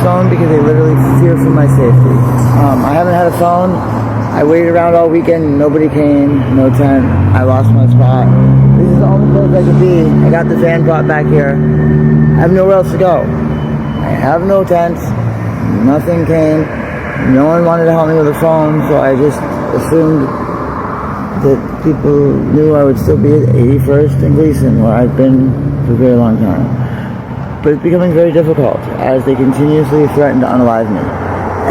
phone because they literally fear for my safety. I haven't had a phone. I waited around all weekend. Nobody came. No tent. I lost my spot. This is the only place I could be. I got the van brought back here. I have nowhere else to go. I have no tent. Nothing came. No one wanted to help me with a phone, so I just assumed that people knew I would still be at 81st and Gleason, where I've been for a very long time. But it's becoming very difficult as they continuously threaten to unalive me,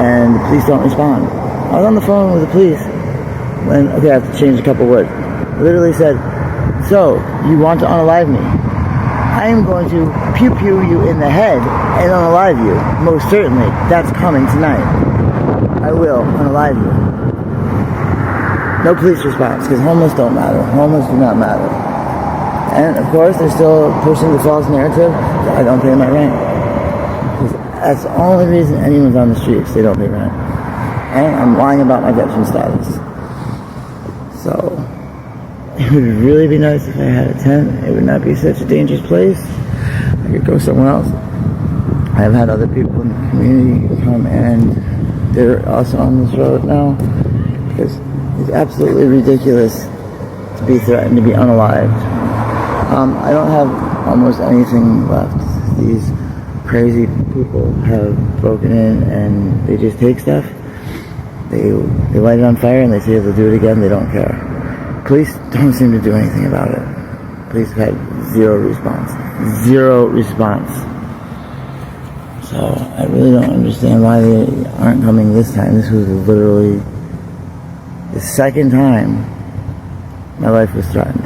and the police don't respond. I was on the phone with the police when, okay, I have to change a couple words. Literally said, so, you want to unalive me? I am going to pew-pew you in the head and unalive you. Most certainly. That's coming tonight. I will unalive you. No police response, because homeless don't matter. Homeless do not matter. And, of course, they're still pushing the false narrative that I don't pay my rent. Because that's the only reason anyone's on the streets. They don't pay rent. And I'm lying about my veteran status. So, it would really be nice if I had a tent. It would not be such a dangerous place. I could go somewhere else. I've had other people in the community come, and they're also on this road now. Because it's absolutely ridiculous to be threatened to be unalived. I don't have almost anything left. These crazy people have broken in and they just take stuff. They light it on fire and they say they'll do it again. They don't care. Police don't seem to do anything about it. Police have had zero response. Zero response. So I really don't understand why they aren't coming this time. This was literally the second time my life was threatened.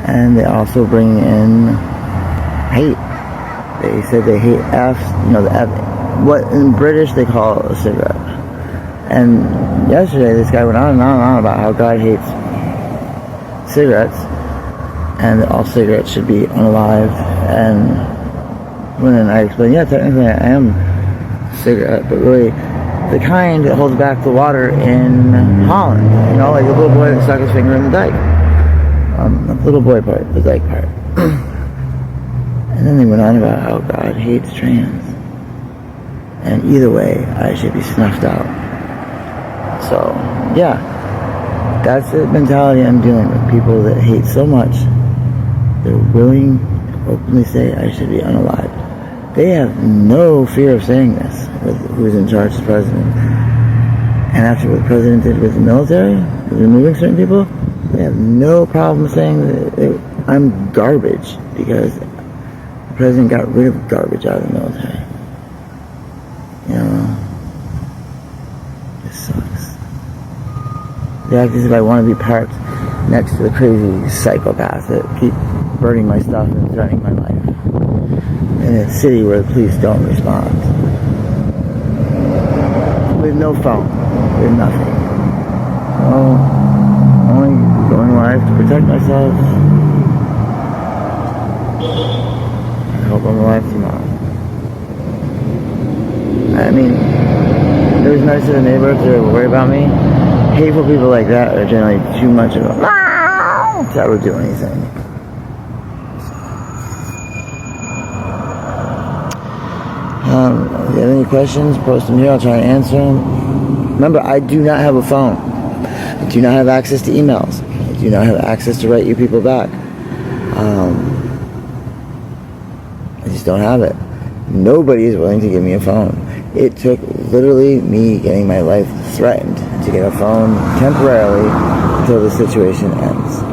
And they also bring in hate. They said they hate F, the F, what in British they call a cigarette. And yesterday this guy went on and on and on about how God hates cigarettes and that all cigarettes should be unalived. And when I explained, yeah, technically I am a cigarette, but really the kind that holds back the water in Holland, like the little boy that stuck his finger in the dike. The little boy part, the dyke part. And then they went on about how God hates trans. And either way, I should be snuffed out. So, yeah. That's the mentality I'm dealing with. People that hate so much, they're willing to openly say I should be unalived. They have no fear of saying this with who's in charge as president. And after what the president did with the military, with removing certain people, they have no problem saying that I'm garbage because the president got rid of garbage out of the military. This sucks. They act as if I want to be parked next to the crazy psychopaths that keep burning my stuff and threatening my life in a city where the police don't respond. With no phone, with nothing. Only going live to protect myself. I hope I'm alive tomorrow. I mean, it was nice of the neighborhood to worry about me. Hateful people like that are generally too much of a to ever do anything. If you have any questions, post them here. I'll try to answer them. Remember, I do not have a phone. I do not have access to emails. I do not have access to write you people back. I just don't have it. Nobody is willing to give me a phone. It took literally me getting my life threatened to get a phone temporarily until the situation ends.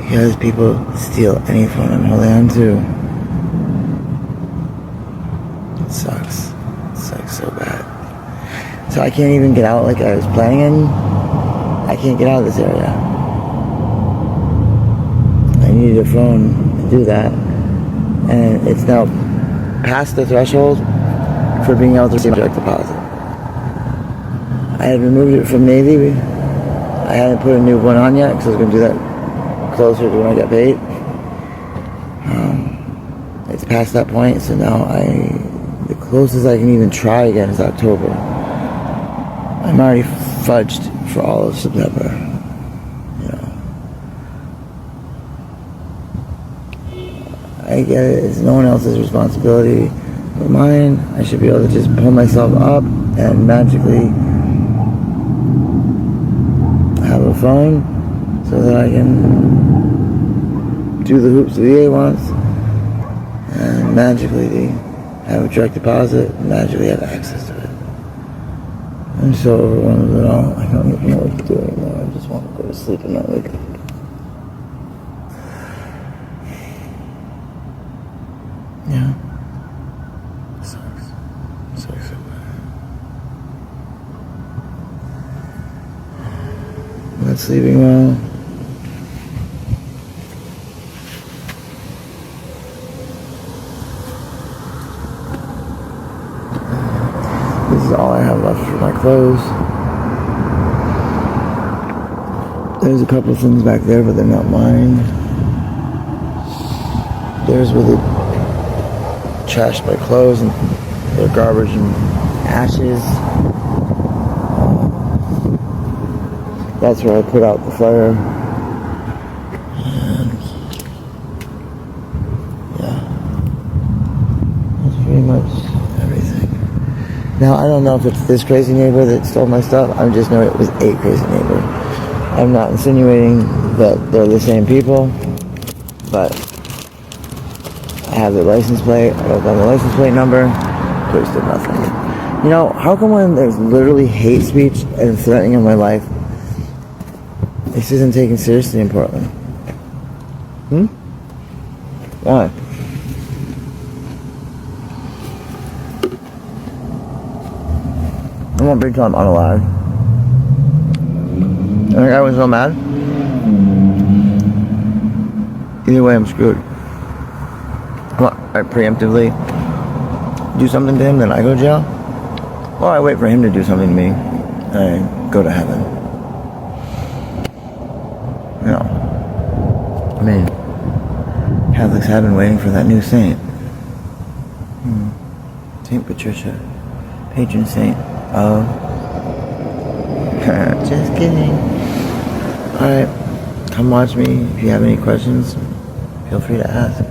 Because people steal any phone I'm holding on to. It sucks. It sucks so bad. So I can't even get out like I was planning. I can't get out of this area. I needed a phone to do that. And it's now past the threshold for being able to receive direct deposit. I had removed it from Navy. I hadn't put a new one on yet because I was going to do that closer to when I got paid. It's past that point, so now the closest I can even try again is October. I'm already fudged for all of September. I get it. It's no one else's responsibility But mine, I should be able to just pull myself up and magically have a phone so that I can do the hoops the VA wants and magically have a direct deposit and magically have access to it. I'm so overwhelmed with it all. I don't even know what to do anymore. I just want to go to sleep and not wake up. Yeah. Sucks. Sucks so bad. I'm not sleeping well. This is all I have left for my clothes. There's a couple things back there, but they're not mine. There's where they trashed my clothes and their garbage and ashes. That's where I put out the fire. And yeah, that's pretty much everything. Now, I don't know if it's this crazy neighbor that stole my stuff. I just know it was a crazy neighbor. I'm not insinuating that they're the same people, but I have their license plate. I wrote down the license plate number. Police did nothing. You know, how come when there's literally hate speech and threatening of my life, this isn't taken seriously in Portland? Why? I won't be until I'm unalive. I think I was so mad. Either way, I'm screwed. I preemptively do something to him, then I go to jail, or I wait for him to do something to me, and I go to heaven. You know, I mean, Catholics have been waiting for that new saint. Saint Patricia, patron saint of... Just kidding. Alright, come watch me. If you have any questions, feel free to ask.